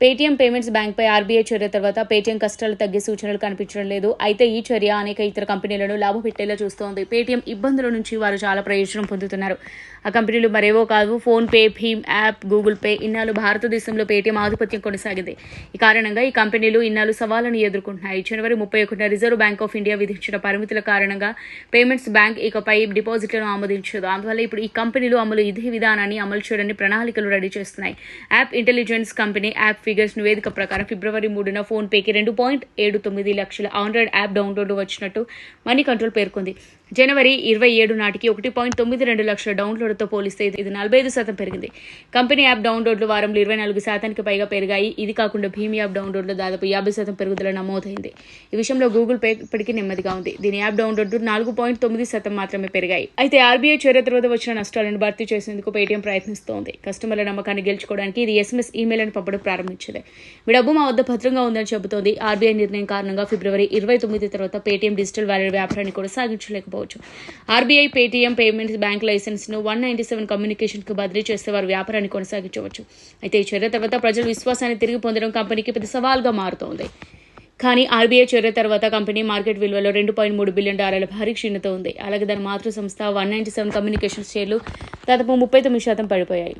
Paytm payments బ్యాంక్పై RBI చర్య తర్వాత Paytm కష్టాలు తగ్గే సూచనలు కనిపించడం లేదు. అయితే ఈ చర్య అనేక ఇతర కంపెనీలను లాభపెట్టేలా చూస్తోంది. పేటీఎం ఇబ్బందుల నుంచి వారు చాలా ప్రయోజనం పొందుతున్నారు. ఆ కంపెనీలు మరేవో కాదు, ఫోన్ పే, భీమ్ యాప్, గూగుల్ పే. ఇన్నాళ్ళు భారతదేశంలో పేటీఎం ఆధిపత్యం కొనసాగింది. ఈ కారణంగా ఈ కంపెనీలు ఇన్నాళ్ళు సవాళ్లను ఎదుర్కొంటున్నాయి. జనవరి 31న రిజర్వ్ బ్యాంక్ ఆఫ్ ఇండియా విధించిన పరిమితుల కారణంగా పేమెంట్స్ బ్యాంక్ ఇకపై డిపాజిట్లను ఆమోదించదు. అందువల్ల ఇప్పుడు ఈ కంపెనీలు ఇదే విధానాన్ని అమలు చేయడానికి ప్రణాళికలు రెడీ చేస్తున్నాయి. App intelligence company app figures నివేదిక ప్రకారం ఫిబ్రవరి 3న ఫోన్ పేకి 2.79 లక్షల ఆండ్రాయిడ్ యాప్ డౌన్లోడ్ వచ్చినట్టు మనీ కంట్రోల్ పేర్కొంది. జనవరి 27 నాటికి 1.92 లక్షల డౌన్లోడ్తో పోలిస్తే ఇది 45% పెరిగింది. కంపెనీ యాప్ డౌన్లోడ్లు వారంలో 24% పైగా పెరిగాయి. ఇది కాకుండా భీమ్ యాప్ డౌన్లోడ్లు దాదాపు 50% పెరుగుదల నమోదైంది. ఈ విషయంలో గూగుల్ పే ఇప్పటికీ నెమ్మదిగా ఉంది. దీని యాప్ డౌన్లోడ్లు 4.9% మాత్రమే పెరిగాయి. అయితే ఆర్బీఐ చర్య తర్వాత వచ్చిన నష్టాలను భర్తీ చేసేందుకు పేటీఎం ప్రయత్నిస్తోంది. కస్టమర్ల నమ్మకాన్ని గెలుచుకోవడానికి ఇది ఎస్ఎంఎస్ ఈమెయిల్ను పంపడం ప్రారంభించింది. మీ డబ్బు మా వద్ద భద్రంగా ఉందని చెబుతోంది. ఆర్బీఐ నిర్ణయం కారణంగా ఫిబ్రవరి 29 తర్వాత పేటీఎం డిజిటల్ వాలెట్ వ్యాపారాన్ని కొనసాగించలేకపోవచ్చు. RBI Paytm payments bank license ను 197 కమ్యూనికేషన్ కు బదిలీ చేస్తే వారు వ్యాపారాన్ని కొనసాగించవచ్చు. అయితే ఈ చర్య తర్వాత ప్రజల విశ్వాసాన్ని తిరిగి పొందడం కంపెనీకి పెద్ద సవాల్గా మారుతోంది. కానీ ఆర్బీఐ చర్య తర్వాత కంపెనీ మార్కెట్ విలువలో $2.3 బిలియన్ భారీ క్షీణత ఉంది. అలాగే దాని మాతృ సంస్థ 197 కమ్యూనికేషన్ షేర్లు దాదాపు 39% పడిపోయాయి.